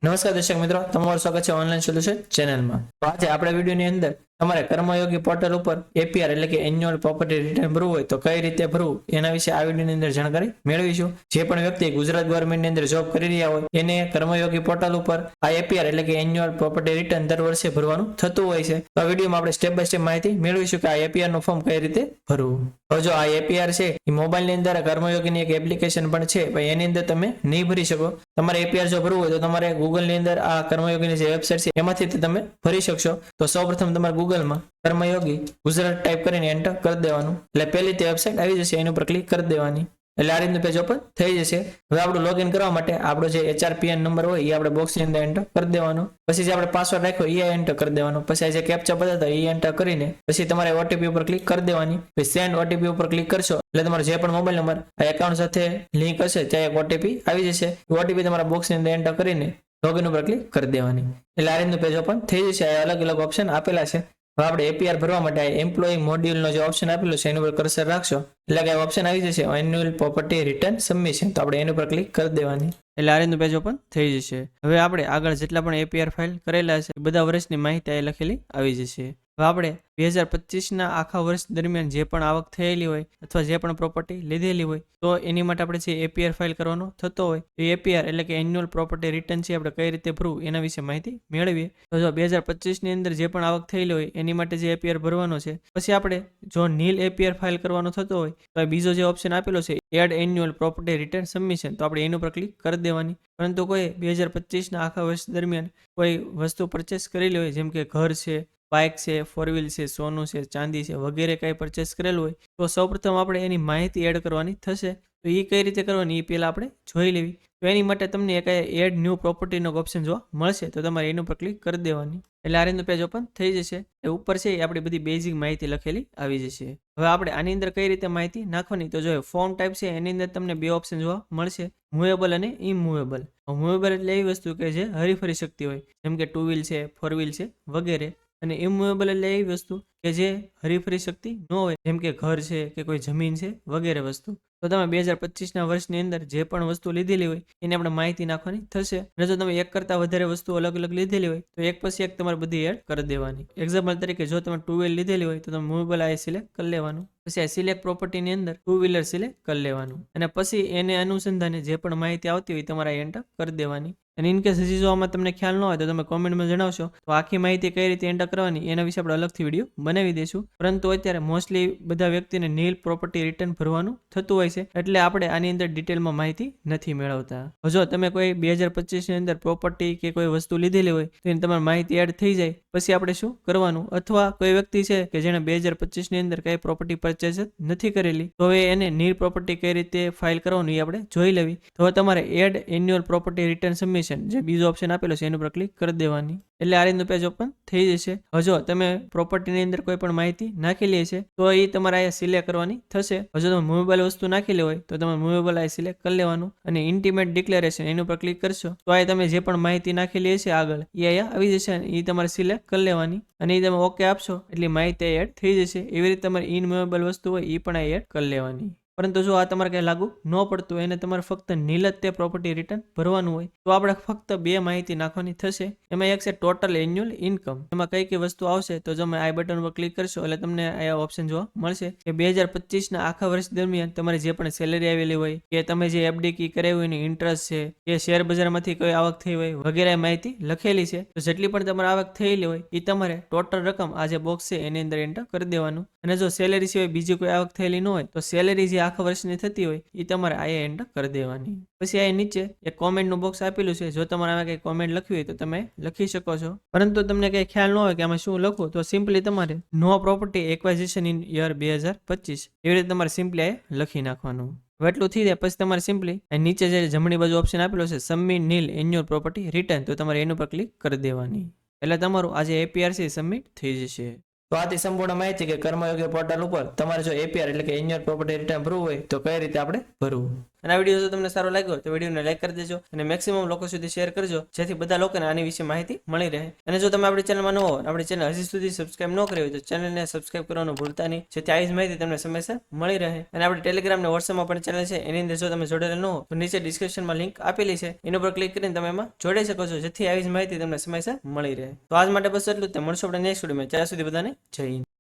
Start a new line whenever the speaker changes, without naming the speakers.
નમસ્કાર દર્શક મિત્રો, તમારું સ્વાગત છે ઓનલાઈન સોલ્યુશન ચેનલમાં। તો આજે આપણે વિડીયોની અંદર તમારે કર્મયોગી પોર્ટલ ઉપર એપીઆર એટલે કે એન્યુઅલ પ્રોપર્ટી રિટર્ન ભરવું હોય તો કઈ રીતે ભરવું એના વિશે આ વિડીયોની અંદર જાણકારી મેળવીશું। જે પણ વ્યક્તિ ગુજરાત ગવર્મેન્ટની અંદર જોબ કરી રહ્યા હોય એને કર્મયોગી પોર્ટલ ઉપર આ એપીઆર એટલે કે એન્યુઅલ પ્રોપર્ટી રિટર્ન દર વર્ષે ભરવાનું થતું હોય છે। તો આ વિડીયોમાં આપણે સ્ટેપ બાય સ્ટેપ માહિતી મેળવીશું કે આ એપીઆર નું ફોર્મ કઈ રીતે ભરવું। હવે જો આ એપીઆર છે એ મોબાઈલની અંદર કર્મયોગીની એક એપ્લિકેશન પણ છે, પણ એની અંદર તમે નહીં ભરી શકો। તમારે એપીઆર જો ભરવું હોય તો તમારે ગૂગલની અંદર આ કર્મયોગીની જે વેબસાઇટ છે એમાંથી તમે ભરી શકશો। તો સૌપ્રથમ તમારે ગૂગલમાં કર્મયોગી ગુજરાત ટાઈપ કરીને એન્ટર કરી દેવાનું, એટલે પહેલી તે વેબસાઇટ આવી જશે, એની ઉપર ક્લિક કરી દેવાની, એટલે આ રીતનું પેજ ઓપન થઈ જશે। હવે આપણું લોગિન કરવા માટે આપણો જે HRPN નંબર હોય એ આપણે બોક્સની અંદર એન્ટર કરી દેવાનો, પછી જે આપણે પાસવર્ડ રાખ્યો એ એન્ટર કરી દેવાનો, પછી આ જે કેપ્ચા બતાવતા એ એન્ટર કરીને પછી તમારે ઓટીપી ઉપર ક્લિક કરી દેવાની, પછી સેન્ડ ઓટીપી ઉપર ક્લિક કરશો એટલે તમારો જે પણ મોબાઈલ નંબર આ એકાઉન્ટ સાથે લિંક હશે ત્યાં એક ઓટીપી આવી જશે। ઓટીપી તમારા બોક્સની અંદર એન્ટર કરીને લોગિન ઉપર ક્લિક કરી દેવાની, એટલે આ રીતનું પેજ ઓપન થઈ જશે। આ અલગ અલગ ઓપ્શન આપેલા છે। હવે આપણે એપીઆર ભરવા માટે એમ્પ્લોયી મોડ્યુલનો જે ઓપ્શન આપેલું છે એની ઉપર કર્સર રાખશો એટલે કે ઓપ્શન આવી જશે એન્યુઅલ પ્રોપર્ટી રિટર્ન સબમિશન, તો આપણે એની ઉપર ક્લિક કરી દેવાની, એટલે આ રીતનું પેજ ઓપન થઈ જશે। હવે આપણે આગળ જેટલા પણ એપીઆર ફાઇલ કરેલા છે બધા વર્ષની માહિતી અહીં લખેલી આવી જશે। હવે આપણે 2025ના આખા વર્ષ દરમિયાન જે પણ આવક થયેલી હોય અથવા જે પણ પ્રોપર્ટી લીધેલી હોય તો એની માટે આપણે જે એપીઆર ફાઇલ કરવાનો થતો હોય તો એપીઆર એટલે કે એન્યુઅલ પ્રોપર્ટી રિટર્ન છે આપણે કઈ રીતે ભરવું એના વિશે માહિતી મેળવીએ। તો જો 2025ની અંદર જે પણ આવક થયેલી હોય એની માટે જે એપીઆર ભરવાનો છે, પછી આપણે જો નીલ એપીઆર ફાઇલ કરવાનો થતો હોય તો બીજો જે ઓપ્શન આપેલો છે add annual property return submission, તો આપણે એની ઉપર ક્લિક કરી દેવાની। પરંતુ કોઈ 2025ના આખા વર્ષ દરમિયાન કોઈ વસ્તુ પરચેસ કરેલી હોય જેમ કે ઘર છે, બાઇક છે, ફોર વ્હીલ છે, સોનું છે, ચાંદી છે વગેરે કંઈ પરચેસ કરેલું હોય તો સૌપ્રથમ આપણે એની માહિતી એડ કરવાની થશે। તો એ કઈ રીતે કરવાની એ પહેલાં આપણે જોઈ લેવી। તો એની માટે તમને એક એડ ન્યૂ પ્રોપર્ટીનો ઓપ્શન જોવા મળશે, તો તમારે એની ઉપર ક્લિક કરી દેવાની, એટલે આ રીતનું પેજ ઓપન થઈ જશે। એ ઉપર છે એ આપણી બધી બેઝિક માહિતી લખેલી આવી જશે। હવે આપણે આની અંદર કઈ રીતે માહિતી નાખવાની તો જો ફોર્મ ટાઈપ છે એની અંદર તમને બે ઓપ્શન જોવા મળશે, મૂવેબલ અને ઇમૂવેબલ। મૂવેબલ એટલે એવી વસ્તુ કે જે હરીફરી શકતી હોય જેમ કે ટુ વ્હીલ છે, ફોર વ્હીલ છે વગેરે, અને ઇમૂવેબલ એટલે એવી વસ્તુ કે જે હરીફરી શકતી ન હોય જેમ કે ઘર છે કે કોઈ જમીન છે વગેરે વસ્તુ। તો તમે 2025ના વર્ષની અંદર જે પણ વસ્તુ લીધેલી હોય એની આપણે માહિતી નાખવાની થશે, અને જો તમે એક કરતાં વધારે વસ્તુ અલગ અલગ લીધેલી હોય તો એક પછી એક તમારે બધી એડ કરી દેવાની। એક્ઝામ્પલ તરીકે જો તમે ટુ વ્હીલ લીધેલી હોય તો તમે મૂવેબલ આ સિલેક્ટ કરી લેવાનું, પછી આ સિલેક્ટ પ્રોપર્ટીની અંદર ટુ વ્હીલર સિલેક્ટ કરી લેવાનું, અને પછી એને અનુસંધાને જે પણ માહિતી આવતી હોય તમારે એન્ટર કરી દેવાની। અને ઇનકેસ હજી જો આમાં તમને ખ્યાલ ન હોય તો તમે કોમેન્ટમાં જણાવશો તો આખી માહિતી કઈ રીતે એન્ટર કરવાની એના વિશે આપણે અલગથી વિડીયો બનાવી દઈશું। પરંતુ અત્યારે મોસ્ટલી બધા વ્યક્તિને નીલ પ્રોપર્ટી રિટર્ન ભરવાનું થતું હોય છે એટલે આપણે આની અંદર ડિટેલમાં માહિતી નથી મેળવતા। જો તમે કોઈ 2025ની અંદર પ્રોપર્ટી કે કોઈ વસ્તુ લીધેલી હોય તો એની તમારી માહિતી એડ થઈ જાય પછી આપણે શું કરવાનું, અથવા કોઈ વ્યક્તિ છે કે જેણે 2025ની અંદર કઈ પ્રોપર્ટી પરચેસ નથી કરેલી તો હવે એને નીલ પ્રોપર્ટી કઈ રીતે ફાઇલ કરવાનું એ આપણે જોઈ લેવી। તો તમારે add annual property return submission જે બીજો ઓપ્શન આપેલો છે એની ઉપર ક્લિક કરી દેવાની, એટલે આ રીતનું પેજ ઓપન થઈ જશે। હવે જો તમે પ્રોપર્ટીની અંદર કોઈ પણ માહિતી નાખેલી છે તો એ તમારે અહીંયા સિલેક્ટ કરવાની થશે। હવે જો તમે મૂવેબલ વસ્તુ નાખેલી હોય તો તમે મૂવેબલ આ સિલેક્ટ કરી લેવાનું, અને ઇન્ટિમેટ ડિક્લેરેશન એની ઉપર ક્લિક કરશો તો આ તમે જે પણ માહિતી નાખેલી હશે આગળ એ અહીંયા આવી જશે, એ તમારે સિલેક્ટ કરી લેવાની, અને એ તમે ઓકે આપશો એટલે માહિતી એડ થઈ જશે। એવી રીતે તમારે ઇનમૂવેબલ વસ્તુ હોય એ પણ એડ કરી લેવાની। પરંતુ જો આ તમારે કંઈ લાગુ ન પડતું એને તમારે ફક્ત નીલ જ તે પ્રોપર્ટી રિટર્ન ભરવાનું હોય તો આપણે ફક્ત બે માહિતી નાખવાની થશે। એમાં એક છે ટોટલ એન્યુઅલ ઇન્કમ, એમાં કઈ કઈ વસ્તુ આવશે તો તમે આ બટન ઉપર ક્લિક કરશો એટલે તમને આ ઓપ્શન જોવા મળશે કે 2025ના આખા વર્ષ દરમિયાન તમારે જે પણ સેલેરી આવેલી હોય કે તમે જે એફડી કી કરાવી હોય એની ઇન્ટરેસ્ટ છે કે શેર બજારમાંથી કોઈ આવક થઈ હોય વગેરે માહિતી લખેલી છે। તો જેટલી પણ તમારે આવક થયેલી હોય એ તમારે ટોટલ રકમ આ જે બોક્સ છે એની અંદર એન્ટર કરી દેવાનું, અને જો સેલેરી સિવાય બીજી કોઈ આવક થયેલી ન હોય તો સેલેરી જે આખા વર્ષની થતી હોય એ તમારે આ એન્ટર કરી દેવાની। પછી આ નીચે એક કોમેન્ટનું બોક્સ આપેલું છે, જો તમારે આમાં કંઈ કોમેન્ટ લખવી હોય તો તમે લખી શકો છો, પરંતુ તમને કંઈ ખ્યાલ ન હોય કે આમાં શું લખવું તો સિમ્પલી તમારે નો પ્રોપર્ટી એક્વાઇઝિશન ઇન યર 2025 એવી રીતે તમારે સિમ્પલી આ લખી નાખવાનું। હવે એટલું થઈ જાય પછી તમારે સિમ્પલી નીચે જે જમણી બાજુ ઓપ્શન આપેલો છે સબમિટ નીલ એન્યુઅલ પ્રોપર્ટી રિટર્ન, તો તમારે એની ઉપર ક્લિક કરી દેવાની, એટલે તમારું આ જે એપીઆર છે સબમિટ થઈ જશે। તો આથી સંપૂર્ણ માહિતી કે કર્મયોગી પોર્ટલ ઉપર તમારે જો એપીઆર એટલે કે એન્યુઅલ પ્રોપર્ટી રિટર્ન ભરવું હોય તો કઈ રીતે આપણે ભરવું,
અને આ વિડીયો જો તમને સારો લાગ્યો તો વિડીયોને લાઈક કરી દેજો અને મેક્સિમમ લોકો સુધી શેર કરજો, જેથી બધા લોકોને આની વિશે માહિતી મળી રહે. અને જો તમે આપણી ચેનલમાં ન હો, આપણી ચેનલ હજી સુધી સબસ્ક્રાઇબ ન કરી હોય તો ચેનલને સબસ્ક્રાઇબ કરવાનું ભૂલતા નહીં, જેથી આવી જ માહિતી તમને સમયસર મળી રહે. અને આપણી ટેલિગ્રામ અને વોટ્સએપમાં પણ ચેનલ છે, એની અંદર જો તમે જોડેલા ન હો તો નીચે ડિસ્ક્રિપ્શનમાં લિંક આપેલી છે, એના પર ક્લિક કરીને તમે એમાં જોડાઈ શકો છો, જેથી આવી જ માહિતી તમને સમયસર મળી રહે. તો આજ માટે બસ એટલું જ. મળશું આપણે નેક્સ્ટ વિડીયોમાં. ત્યાં સુધી બધાને જય હિન્દ.